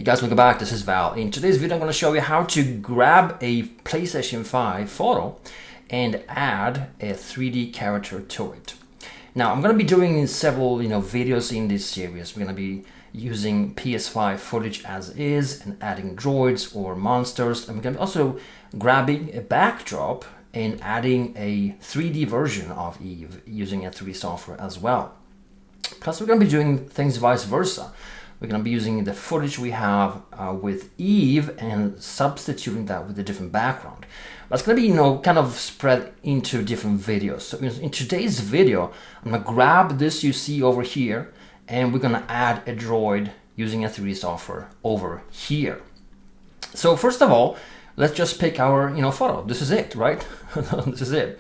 Hey guys, welcome back. This is Val. In today's video, I'm going to show you how to grab a PlayStation 5 photo and add a 3D character to it. Now, I'm going to be doing several videos in this series. We're going to be using PS5 footage as is and adding droids or monsters. And we're going to be also grabbing a backdrop and adding a 3D version of Eve using a 3D software as well. Plus, we're going to be doing things vice versa. We're going to be using the footage we have with Eve and substituting that with a different background. But it's going to be, kind of spread into different videos. So in today's video, I'm going to grab this you see over here, and we're going to add a droid using a 3D software over here. So first of all, let's just pick our, photo. This is it, right? This is it.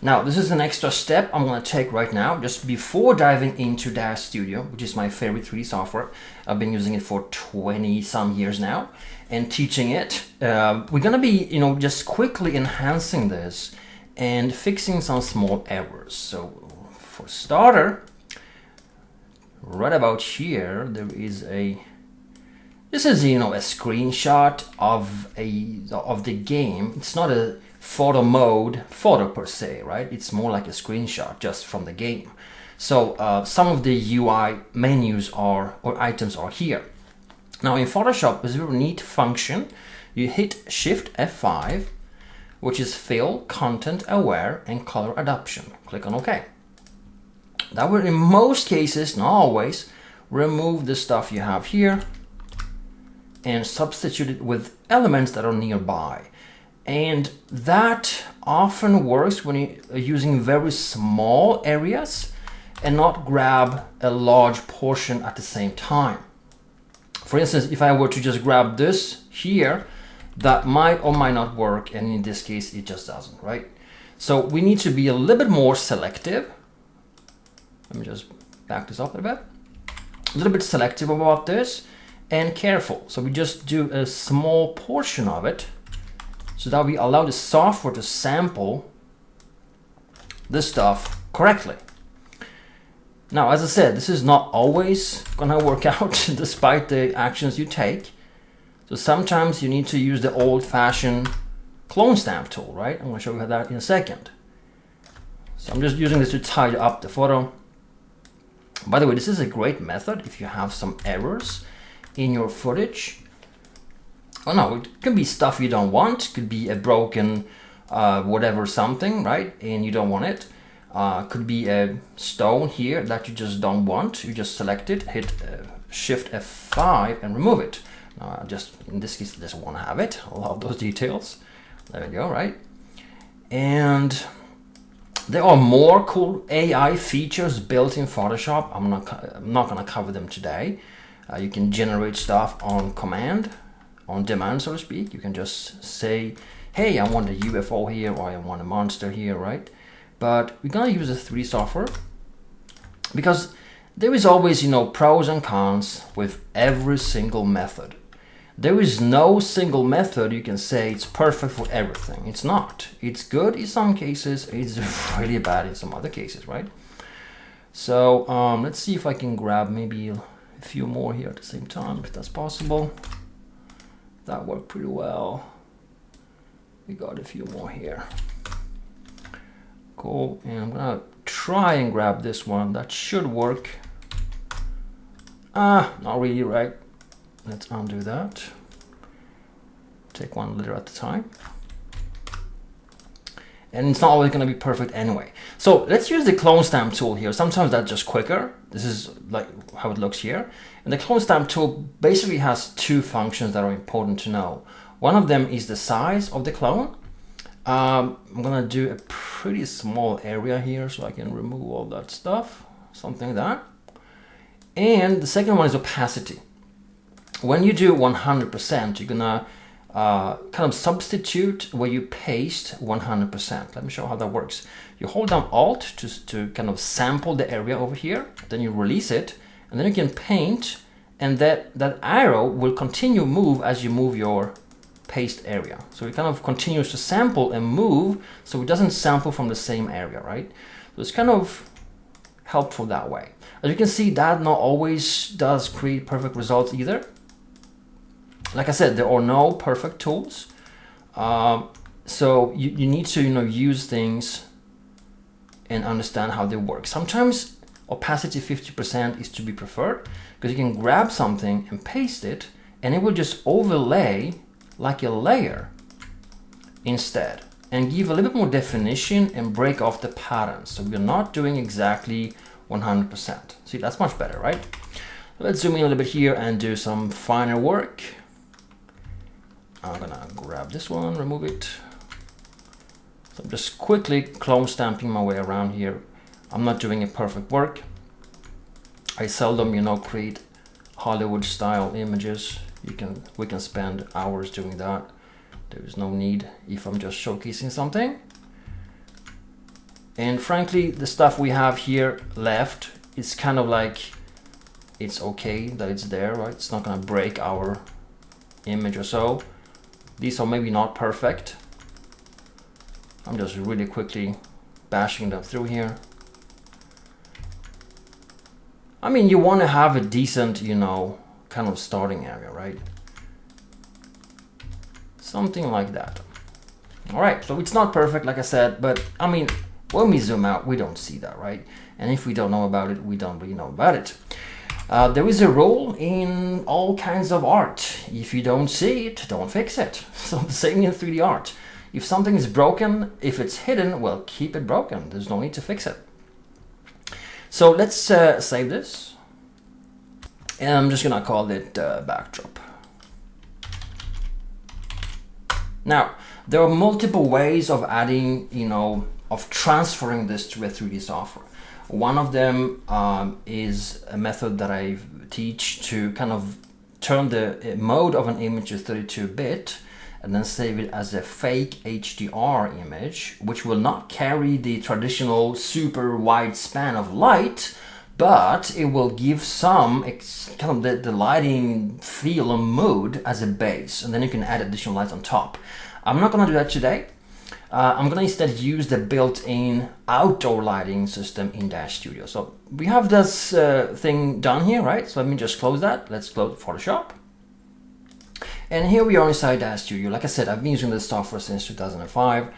Now, this is an extra step I'm going to take right now, just before diving into DAZ Studio, which is my favorite 3D software. I've been using it for 20 some years now and teaching it. We're going to be, just quickly enhancing this and fixing some small errors. So for starter, right about here, there is this is, a screenshot of the game. It's not a photo mode photo per se, right? It's more like a screenshot just from the game. So some of the UI menus or items are here. Now in Photoshop, there's a very neat function. You hit Shift F5, which is Fill, Content Aware, and Color Adoption. Click on OK. That will, in most cases, not always, remove the stuff you have here and substitute it with elements that are nearby. And that often works when you're using very small areas and not grab a large portion at the same time. For instance, if I were to just grab this here, that might or might not work, and in this case it just doesn't, right? So we need to be a little bit more selective. Let me just back this up a bit. A little bit selective about this and careful. So we just do a small portion of it, so that we allow the software to sample this stuff correctly. Now, as I said, this is not always gonna work out despite the actions you take. So sometimes you need to use the old-fashioned clone stamp tool, right? I'm gonna show you that in a second. So I'm just using this to tidy up the photo. By the way, this is a great method if you have some errors in your footage. Oh no, it could be stuff you don't want. It could be a broken whatever something, right? And you don't want it. Could be a stone here that you just don't want. You just select it, hit Shift F5 and remove it. Just in this case, I just want to have it. I love those details. There we go, right? And there are more cool AI features built in Photoshop. I'm not going to cover them today. You can generate stuff on command. On demand, so to speak. You can just say, hey, I want a UFO here, or I want a monster here, right? But we're gonna use the 3D software because there is always, pros and cons with every single method. There is no single method you can say it's perfect for everything. It's not. It's good in some cases, it's really bad in some other cases, right? So let's see if I can grab maybe a few more here at the same time, if that's possible. That worked pretty well. We got a few more here. Cool, and I'm gonna try and grab this one. That should work. Not really, right? Let's undo that. Take one letter at a time. And it's not always gonna be perfect anyway. So let's use the clone stamp tool here. Sometimes that's just quicker. This is like how it looks here. And the clone stamp tool basically has two functions that are important to know. One of them is the size of the clone. I'm gonna do a pretty small area here so I can remove all that stuff, something like that. And the second one is opacity. When you do 100%, you're gonna kind of substitute where you paste 100%. Let me show how that works. You hold down Alt to kind of sample the area over here, then you release it, and then you can paint, and that arrow will continue move as you move your paste area. So it kind of continues to sample and move, so it doesn't sample from the same area, right? So it's kind of helpful that way. As you can see, that not always does create perfect results either. Like I said, there are no perfect tools. So you need to use things and understand how they work. Sometimes opacity 50% is to be preferred, because you can grab something and paste it and it will just overlay like a layer instead, and give a little bit more definition and break off the patterns. So we're not doing exactly 100%. See, that's much better, right? Let's zoom in a little bit here and do some finer work. I'm gonna grab this one, remove it. So I'm just quickly clone stamping my way around here. I'm not doing a perfect work. I seldom, create Hollywood style images. We can spend hours doing that. There is no need if I'm just showcasing something. And frankly, the stuff we have here left, it's kind of like, it's okay that it's there, right? It's not gonna break our image or so. These are maybe not perfect. I'm just really quickly bashing them through here. I mean, you want to have a decent, kind of starting area, right? Something like that. All right, so it's not perfect, like I said, but I mean, when we zoom out, we don't see that, right? And if we don't know about it, we don't really know about it. There is a rule in all kinds of art. If you don't see it, don't fix it. So the same in 3D art. If something is broken, if it's hidden, well, keep it broken. There's no need to fix it. So let's save this. And I'm just gonna call it backdrop. Now, there are multiple ways of adding, of transferring this to a 3D software. One of them is a method that I teach to kind of turn the mode of an image to 32-bit and then save it as a fake HDR image, which will not carry the traditional super wide span of light, but it will give some kind of the lighting feel and mood as a base, and then you can add additional lights on top. I'm not gonna do that today. I'm gonna instead use the built-in outdoor lighting system in DAZ Studio. So we have this thing done here, right? So let me just close that. Let's close Photoshop. And here we are inside DAZ Studio. Like I said, I've been using this software since 2005.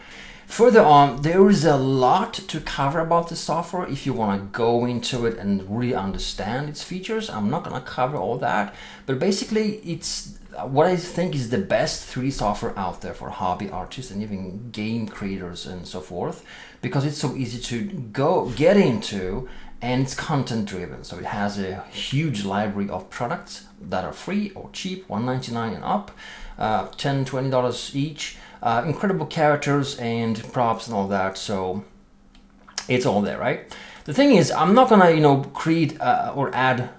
Further on, there is a lot to cover about the software if you want to go into it and really understand its features. I'm not going to cover all that, but basically it's what I think is the best 3D software out there for hobby artists and even game creators and so forth, because it's so easy to get into, and it's content driven. So it has a huge library of products that are free or cheap, $1.99 and up, $10, $20 each. Incredible characters and props and all that, so it's all there, right? The thing is, I'm not gonna create or add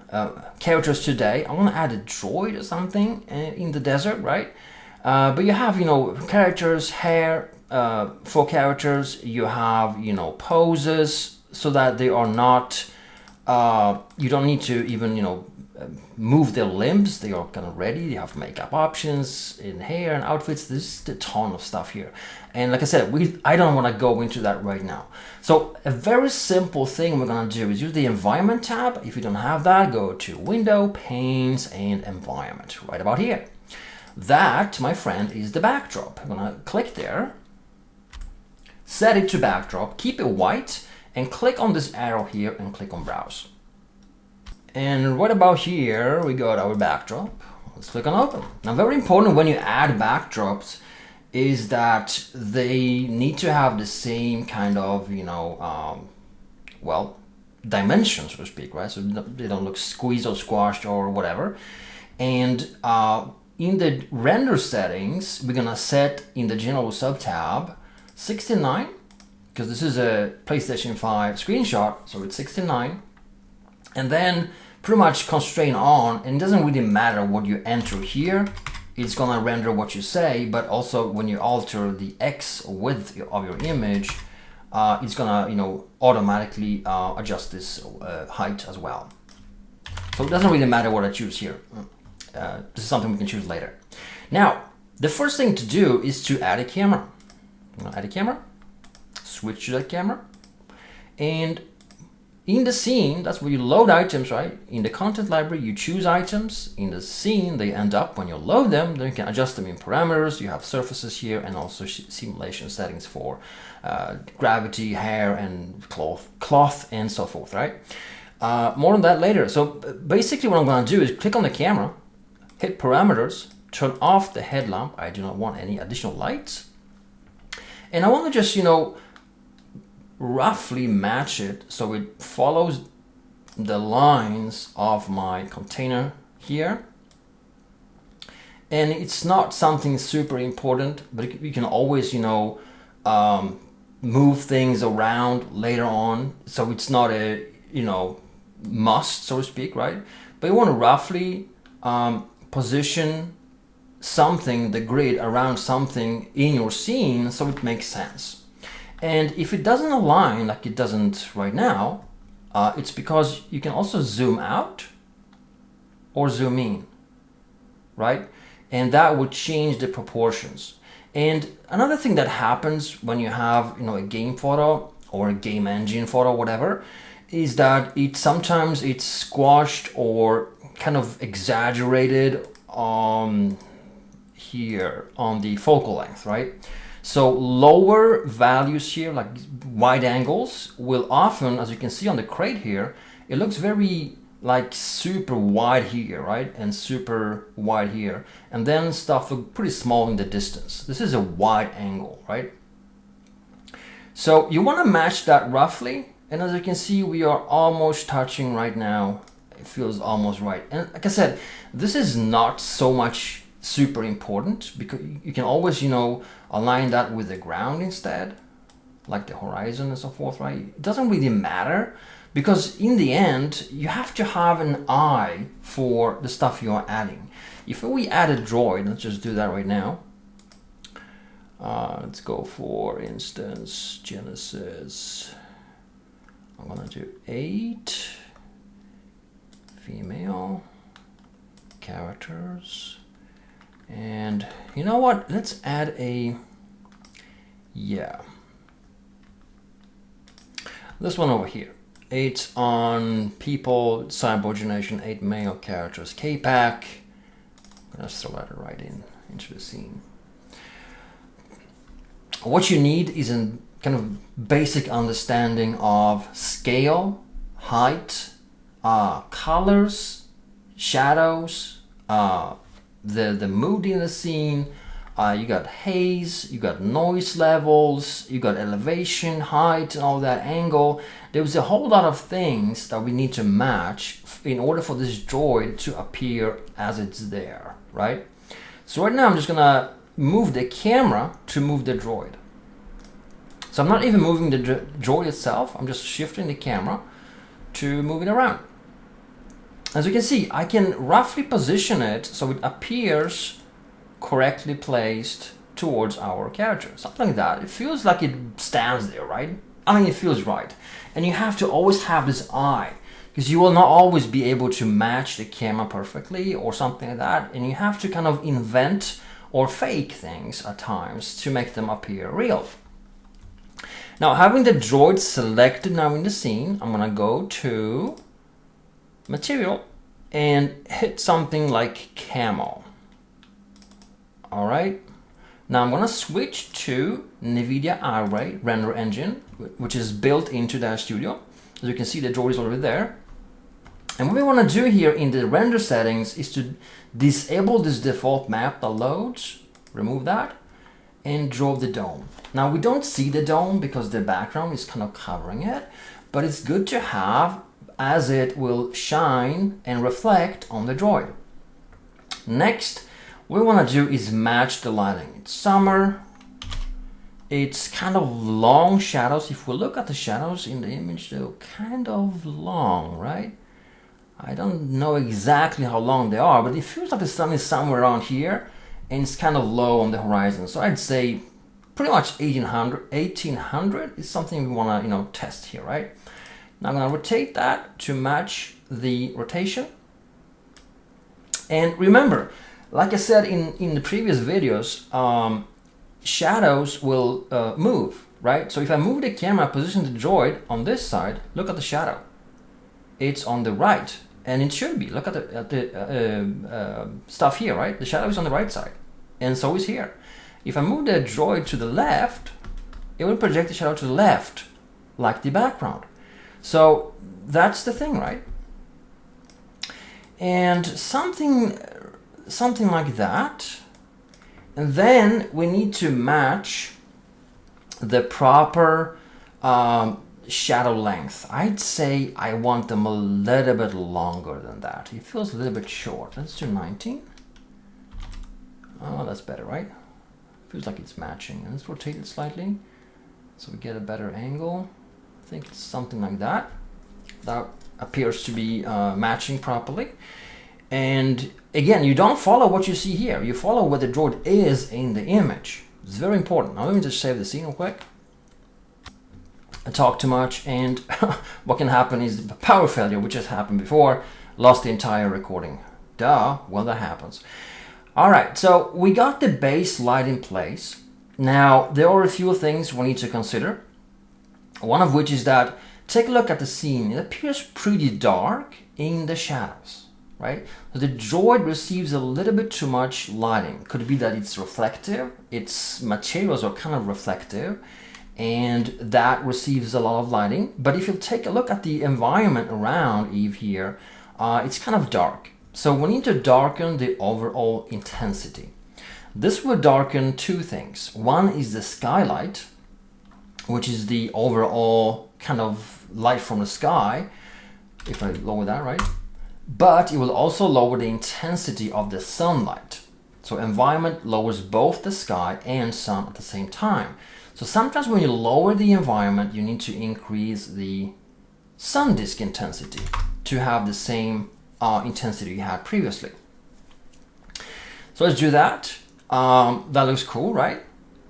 characters today. I'm gonna add a droid or something in the desert, right? But you have characters, hair for characters. You have poses, so that they are not you don't need to even move their limbs. They are kind of ready. They have makeup options in hair and outfits. There's a ton of stuff here, and like I said, I don't want to go into that right now. So a very simple thing we're gonna do is use the environment tab. If you don't have that, go to Window, Panes, and Environment right about here. That, my friend, is the backdrop. I'm gonna click there, set it to backdrop, keep it white, and click on this arrow here and click on Browse. And right about here, we got our backdrop. Let's click on Open. Now, very important when you add backdrops is that they need to have the same kind of, well, dimensions, so to speak, right? So they don't look squeezed or squashed or whatever. And in the render settings, we're gonna set in the general sub-tab 69, because this is a PlayStation 5 screenshot, so it's 69. And then pretty much constrain on, and it doesn't really matter what you enter here, it's gonna render what you say, but also when you alter the X width of your image, it's gonna automatically adjust this height as well. So it doesn't really matter what I choose here. This is something we can choose later. Now, the first thing to do is to add a camera. I'm gonna add a camera, switch to that camera, and in the scene, that's where you load items, right? In the content library, you choose items. In the scene, they end up when you load them. Then you can adjust them in parameters. You have surfaces here and also simulation settings for gravity, hair, and cloth, and so forth, right? More on that later. So basically what I'm going to do is click on the camera, hit parameters, turn off the headlamp. I do not want any additional lights. And I want to just, roughly match it so it follows the lines of my container here. And it's not something super important, but you can always, move things around later on. So it's not a, must, so to speak, right? But you want to roughly position something, the grid around something in your scene so it makes sense. And if it doesn't align like it doesn't right now, it's because you can also zoom out or zoom in, right? And that will change the proportions. And another thing that happens when you have, a game photo or a game engine photo, whatever, is that sometimes it's squashed or kind of exaggerated here on the focal length, right? So lower values here, like wide angles, will often, as you can see on the crate here, it looks very like super wide here, right? And super wide here. And then stuff look pretty small in the distance. This is a wide angle, right? So you want to match that roughly. And as you can see, we are almost touching right now. It feels almost right. And like I said, this is not so much super important because you can always, align that with the ground instead, like the horizon and so forth, right? It doesn't really matter because in the end, you have to have an eye for the stuff you are adding. If we add a droid, let's just do that right now. Let's go, for instance, Genesis. I'm gonna do 8 female characters. And you know what? Let's add this one over here. 8 on people, cyborg generation, 8 male characters, K-Pack. I'm gonna throw that right into the scene. What you need is a kind of basic understanding of scale, height, colors, shadows, the mood in the scene. You got haze, you got noise levels, you got elevation, height, and all that, angle. There's a whole lot of things that we need to match in order for this droid to appear as it's there, right? So right now I'm just gonna move the camera to move the droid. So I'm not even moving the droid itself, I'm just shifting the camera to move it around. As you can see, I can roughly position it so it appears correctly placed towards our character. Something like that. It feels like it stands there, right? I mean, it feels right. And you have to always have this eye because you will not always be able to match the camera perfectly or something like that. And you have to kind of invent or fake things at times to make them appear real. Now, having the droid selected now in the scene, I'm gonna go to material and hit something like camo. All right, now I'm gonna switch to NVIDIA Array render engine, which is built into DAZ Studio. As you can see, the droid is already there. And what we wanna do here in the render settings is to disable this default map that loads, remove that, and draw the dome. Now we don't see the dome because the background is kind of covering it, but it's good to have as it will shine and reflect on the droid. Next, what we want to do is match the lighting. It's summer, it's kind of long shadows. If we look at the shadows in the image, they're kind of long, right? I don't know exactly how long they are, but it feels like the sun is somewhere around here and it's kind of low on the horizon. So I'd say pretty much 1800 is something we want to, test here, right? Now I'm going to rotate that to match the rotation. And remember, like I said in the previous videos, shadows will move, right? So if I move the camera, position the droid on this side, look at the shadow. it's on the right, and it should be. Look at the stuff here, right? The shadow is on the right side, and so is here. If I move the droid to the left, it will project the shadow to the left, like the background. So that's the thing, right? And something like that. And then we need to match the proper shadow length. I'd say I want them a little bit longer than that. It feels a little bit short. Let's do 19. Oh, that's better, right? Feels like it's matching. And let's rotate it slightly so we get a better angle. I think it's something like that. That appears to be matching properly. And again, you don't follow what you see here. You follow what the droid is in the image. It's very important. Now let me just save the scene real quick. I talk too much, and what can happen is the power failure, which has happened before. Lost the entire recording. Duh, well, that happens. All right, so we got the base light in place. Now, there are a few things we need to consider. One of which is that, take a look at the scene. It appears pretty dark in the shadows, right? So the droid receives a little bit too much lighting. Could be that it's reflective, its materials are kind of reflective, and that receives a lot of lighting. But if you take a look at the environment around Eve here, it's kind of dark. So we need to darken the overall intensity. This will darken two things. One is the skylight, which is the overall kind of light from the sky, if I lower that, right? But it will also lower the intensity of the sunlight. So environment lowers both the sky and sun at the same time. So sometimes when you lower the environment, you need to increase the sun disk intensity to have the same intensity you had previously. So let's do that. That looks cool, right?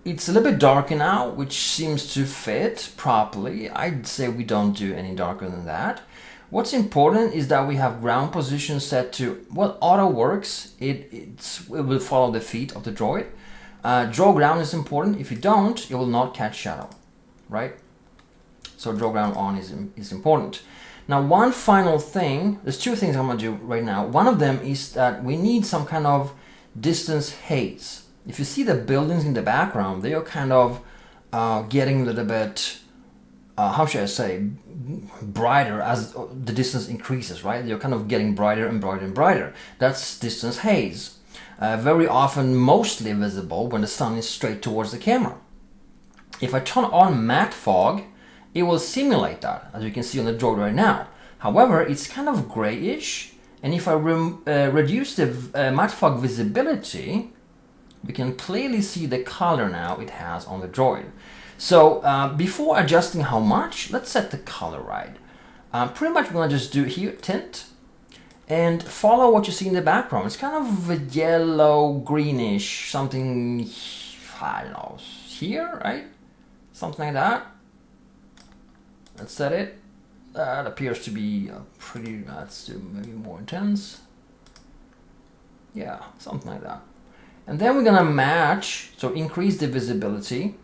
It's a little bit darker now, which seems to fit properly. I'd say we don't do any darker than that. What's important is that we have ground position set to, well, auto works. It will follow the feet of the droid. Draw ground is important. If you don't, it will not catch shadow, right? So draw ground on is important. Now, one final thing, there's two things I'm gonna do right now. One of them is that we need some kind of distance haze. If you see the buildings in the background, they are kind of getting a little bit, how should I say, brighter as the distance increases, right? They're kind of getting brighter and brighter and brighter. That's distance haze. Very often mostly visible when the sun is straight towards the camera. If I turn on matte fog, it will simulate that, as you can see on the droid right now. However, it's kind of grayish, and if I reduce the matte fog visibility, we can clearly see the color now it has on the droid. So before adjusting how much, let's set the color right. Pretty much we're gonna just do here, tint, and follow what you see in the background. It's kind of a yellow, greenish, something, I don't know, here, right? Something like that. Let's set it. That appears to be pretty, let's do maybe more intense. Yeah, something like that. And then we're gonna match, so increase the visibility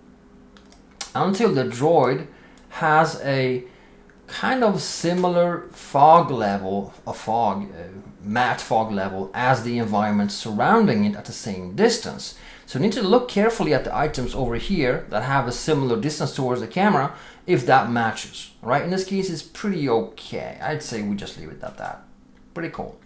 until the droid has a kind of similar fog level, matte fog level as the environment surrounding it at the same distance. So you need to look carefully at the items over here that have a similar distance towards the camera if that matches, right? In this case, it's pretty okay. I'd say we just leave it at that. Pretty cool.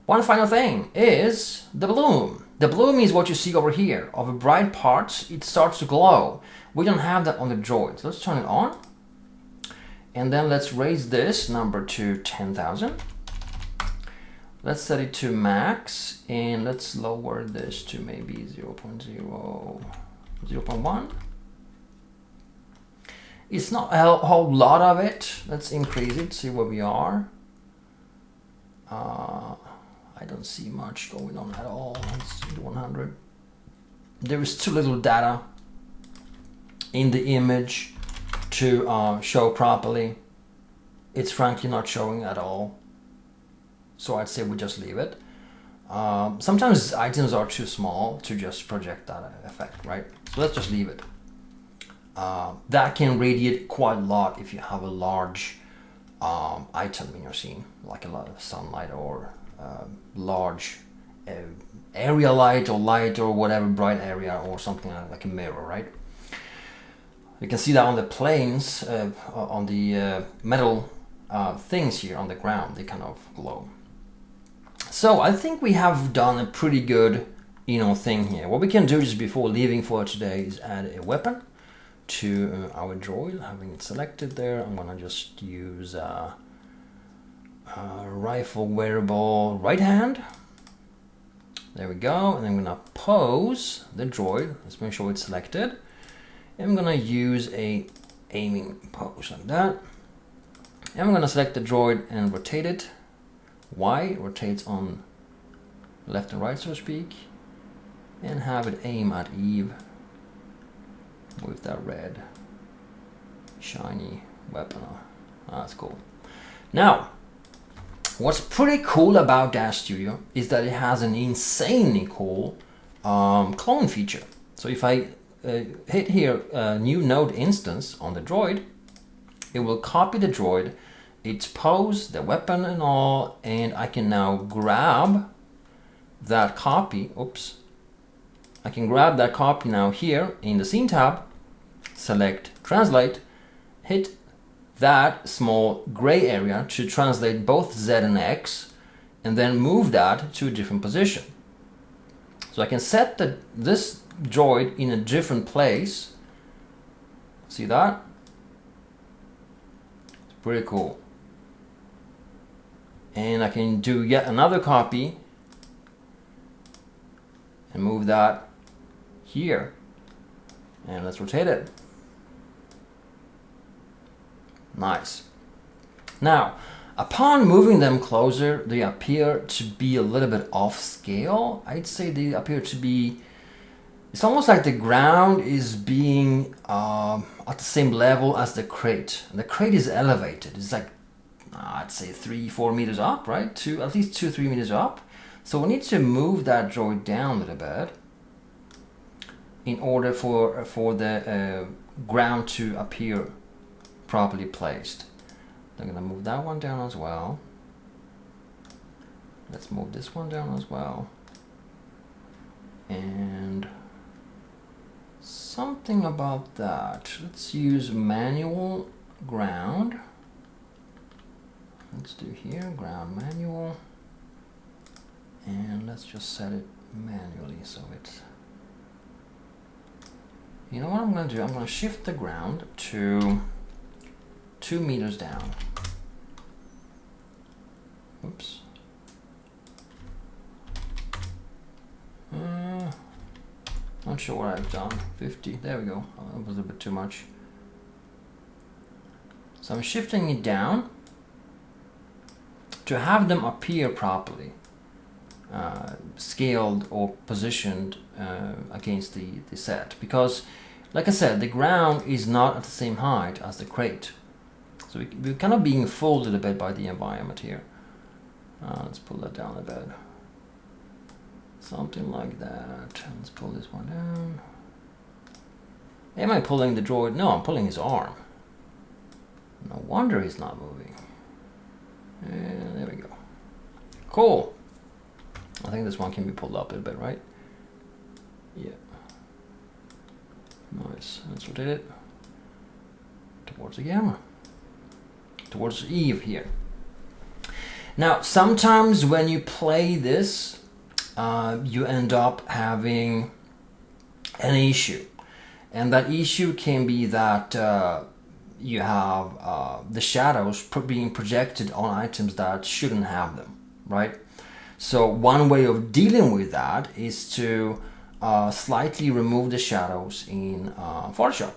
One final thing is the bloom. The bloom is what you see over here. Of the bright parts, it starts to glow. We don't have that on the droid. So let's turn it on. And then let's raise this number to 10,000. Let's set it to max, and let's lower this to maybe 0.1. It's not a whole lot of it. Let's increase it, see where we are. I don't see much going on at all. Let's do 100. There is too little data in the image to show properly. It's frankly not showing at all. So I'd say we just leave it. Sometimes items are too small to just project that effect, right? So let's just leave it. That can radiate quite a lot if you have a large item in your scene, like a lot of sunlight or large area light or whatever, bright area or something like a mirror, right? You can see that on the planes, on the metal things here on the ground, they kind of glow. So I think we have done a pretty good, thing here. What we can do just before leaving for today is add a weapon to our droid. Having it selected there, I'm gonna just use a rifle wearable right hand. There we go, and I'm gonna pose the droid. Let's make sure it's selected. And I'm gonna use a aiming pose like that. And I'm gonna select the droid and rotate it. Y rotates on left and right, so to speak, and have it aim at Eve with that red shiny weapon. That's cool. Now, what's pretty cool about DAZ Studio is that it has an insanely cool clone feature. So if I hit here new node instance on the droid, it will copy the droid, its pose, the weapon and all, and I can now grab that copy. Oops. I can grab that copy now here in the scene tab, select translate, hit that small gray area to translate both Z and X, and then move that to a different position. So I can set this droid in a different place. See that? It's pretty cool. And I can do yet another copy and move that here. And let's rotate it. Nice. Now, upon moving them closer, they appear to be a little bit off scale. I'd say they appear to be, it's almost like the ground is being at the same level as the crate. And the crate is elevated. It's like, I'd say 3-4 meters up, right? At least 2-3 meters up. So we need to move that droid down a little bit in order for the ground to appear properly placed. I'm gonna move that one down as well. Let's move this one down as well. And something about that. Let's use manual ground. Let's do here, ground manual. And let's just set it manually so it's, you know what I'm gonna do? I'm gonna shift the ground to 2 meters down. Oops. Not sure what I've done. 50, there we go. Oh, that was a bit too much. So I'm shifting it down to have them appear properly, scaled or positioned against the set. Because, like I said, the ground is not at the same height as the crate. So we're kind of being folded a bit by the environment here. Let's pull that down a bit. Something like that. Let's pull this one down. Am I pulling the droid? No, I'm pulling his arm. No wonder he's not moving. And there we go. Cool. I think this one can be pulled up a bit, right? Yeah. Nice. Let's rotate it towards the camera. Towards Eve here. Now, sometimes when you play this, you end up having an issue. And that issue can be that you have the shadows being projected on items that shouldn't have them, right? So one way of dealing with that is to slightly remove the shadows in Photoshop.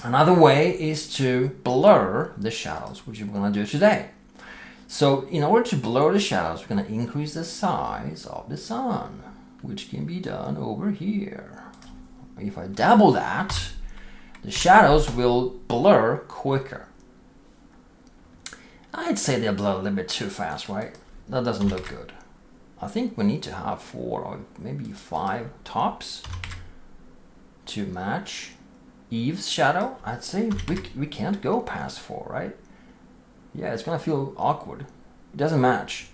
Another way is to blur the shadows, which we're going to do today. So in order to blur the shadows, we're going to increase the size of the sun, which can be done over here. If I double that, the shadows will blur quicker. I'd say they'll blur a little bit too fast, right? That doesn't look good. I think we need to have 4 or maybe 5 tops to match Eve's shadow. I'd say we can't go past 4, right? yeah, it's gonna feel awkward. It doesn't match.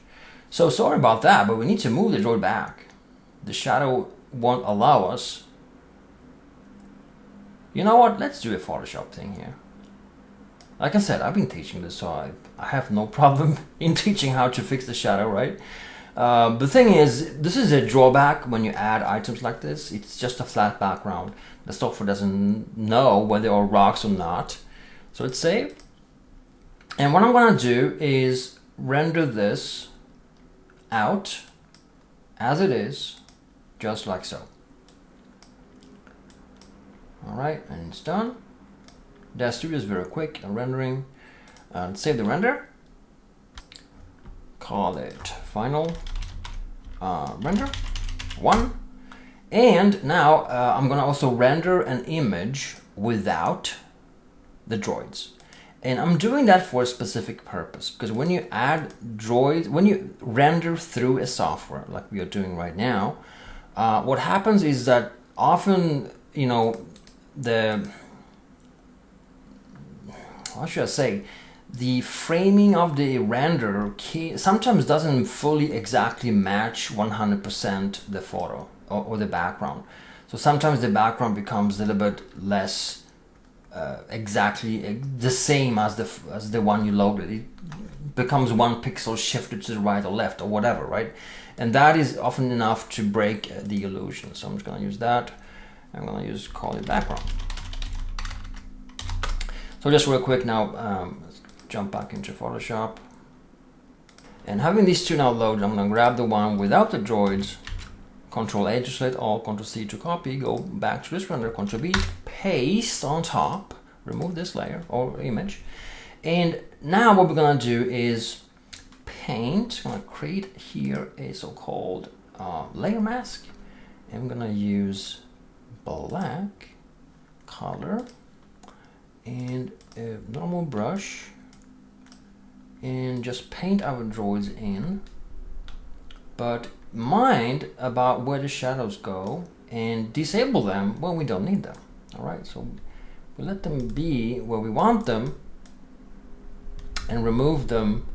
So sorry about that, but we need to move the droid back. The shadow won't allow us. You know what? Let's do a Photoshop thing here. Like I said, I've been teaching this, so I have no problem in teaching how to fix the shadow, right? The thing is, this is a drawback when you add items like this. It's just a flat background. The software doesn't know whether there are rocks or not. So it's saved. And what I'm gonna do is render this out as it is, just like so. All right, and it's done. DAZ Studio is very quick at rendering. Save the render. Call it final render 1. And now I'm gonna also render an image without the droids. And I'm doing that for a specific purpose, because when you add droids, when you render through a software like we are doing right now, what happens is that often, you know, how should I say, the framing of the render sometimes doesn't fully exactly match 100% the photo or the background. So sometimes the background becomes a little bit less exactly the same as the one you loaded. It becomes 1 pixel shifted to the right or left or whatever, right? And that is often enough to break the illusion. So I'm just gonna use that. I'm gonna call it background. So just real quick now, let's jump back into Photoshop. And having these two now loaded, I'm gonna grab the one without the droids, Control A to select all, Control C to copy, go back to this render, Control B, paste on top, remove this layer or image. And now what we're gonna do is paint, I'm gonna create here a so-called layer mask. And I'm gonna use black color and a normal brush and just paint our droids in, but mind about where the shadows go and disable them when we don't need them. All right, so we let them be where we want them and remove them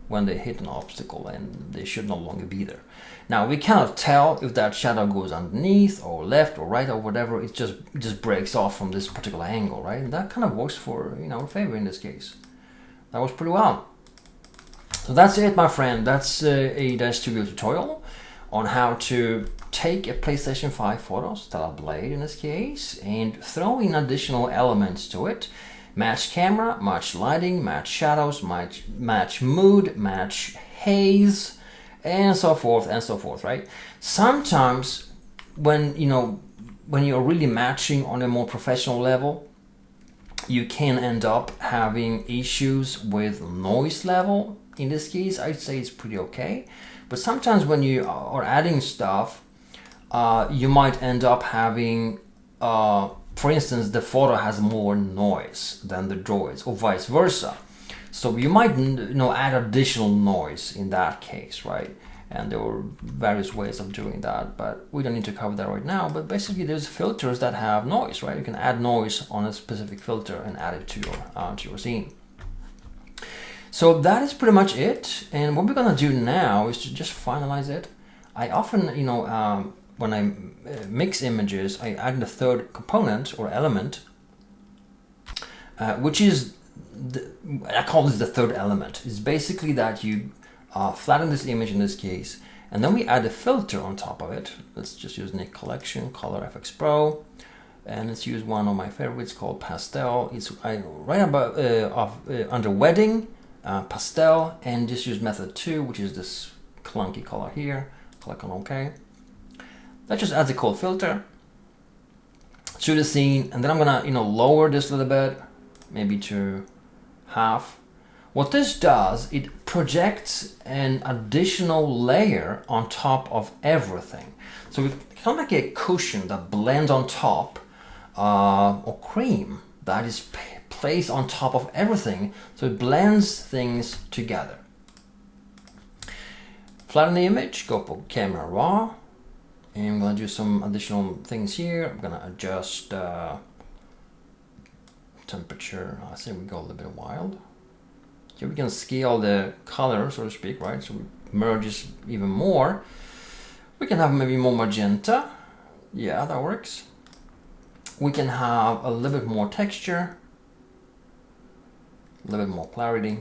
when they hit an obstacle, and they should no longer be there. Now we cannot tell if that shadow goes underneath or left or right or whatever. It just breaks off from this particular angle, right? And that kind of works for in our favor in this case. That was pretty well. So that's it, my friend. That's a DAZ Studio tutorial on how to take a PlayStation 5 PRO Stellar Blade in this case and throw in additional elements to it. Match camera, match lighting, match shadows, match mood, match haze, and so forth, right? Sometimes when you're really matching on a more professional level, you can end up having issues with noise level. In this case, I'd say it's pretty okay. But sometimes when you are adding stuff, you might end up having, for instance, the photo has more noise than the droids, or vice versa. So you might add additional noise in that case, right? And there were various ways of doing that, but we don't need to cover that right now. But basically, there's filters that have noise, right? You can add noise on a specific filter and add it to your scene. So that is pretty much it. And what we're gonna do now is to just finalize it. I often, when I mix images, I add the third component or element, which is, I call this the third element. It's basically that you flatten this image in this case, and then we add a filter on top of it. Let's just use Nick Collection, Color FX Pro, and let's use one of my favorites called Pastel. It's right above under Wedding, Pastel, and just use method 2, which is this clunky color here. Click on OK. That just adds a cold filter to the scene, and then I'm gonna lower this a little bit, maybe to half. What this does, it projects an additional layer on top of everything. So it's kind of like a cushion that blends on top, or cream that is placed on top of everything. So it blends things together. Flatten the image, go for camera raw. And I'm gonna do some additional things here. I'm gonna adjust temperature. I say we go a little bit wild. Here we can scale the color, so to speak, right? So it merges even more. We can have maybe more magenta. Yeah, that works. We can have a little bit more texture, a little bit more clarity.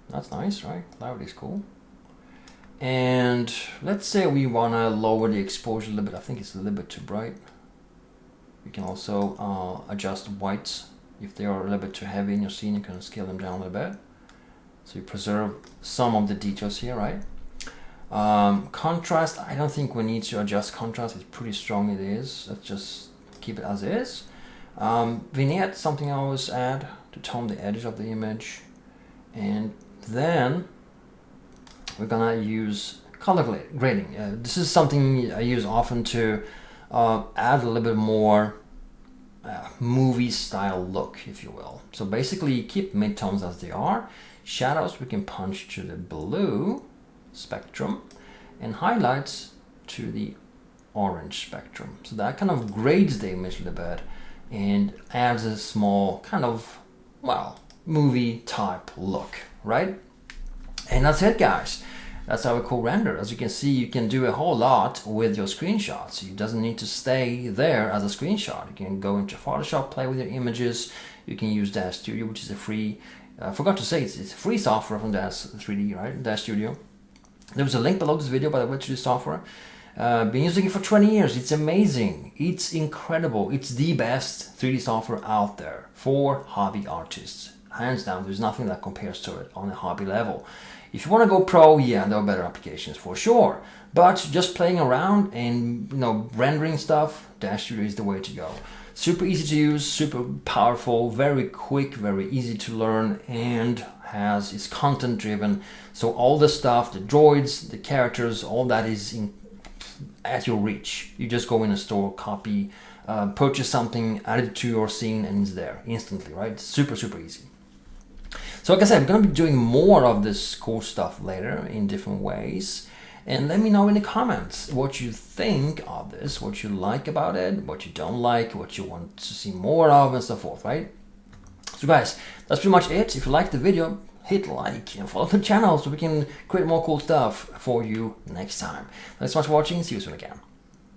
That's nice, right? Clarity is cool. And let's say we want to lower the exposure a little bit. I think it's a little bit too bright. You can also adjust whites. If they are a little bit too heavy in your scene, you can scale them down a little bit. So you preserve some of the details here, right? Contrast, I don't think we need to adjust contrast. It's pretty strong, it is. Let's just keep it as is. Vignette, something I always add to tone the edges of the image. And then we're gonna use color grading. This is something I use often to add a little bit more movie style look, if you will. So basically keep midtones as they are. Shadows we can punch to the blue spectrum, and highlights to the orange spectrum. So that kind of grades the image a little bit and adds a small kind of, well, movie type look, right? And that's it, guys. That's how we cool render. As you can see, you can do a whole lot with your screenshots. It doesn't need to stay there as a screenshot. You can go into Photoshop, play with your images. You can use DAZ Studio, which is a free, I forgot to say, it's free software from DAZ 3D, right? DAZ Studio. There was a link below this video, by the way, to this software. Been using it for 20 years. It's amazing. It's incredible. It's the best 3D software out there for hobby artists. Hands down, there's nothing that compares to it on a hobby level. If you want to go pro, yeah, there are better applications for sure. But just playing around and rendering stuff, DAZ Studio is the way to go. Super easy to use, super powerful, very quick, very easy to learn, and is content driven. So all the stuff, the droids, the characters, all that is at your reach. You just go in a store, copy, purchase something, add it to your scene, and it's there instantly, right? Super, super easy. So like I said, I'm going to be doing more of this cool stuff later in different ways. And let me know in the comments what you think of this, what you like about it, what you don't like, what you want to see more of, and so forth, right? So guys, that's pretty much it. If you liked the video, hit like and follow the channel so we can create more cool stuff for you next time. Thanks so much for watching. See you soon again.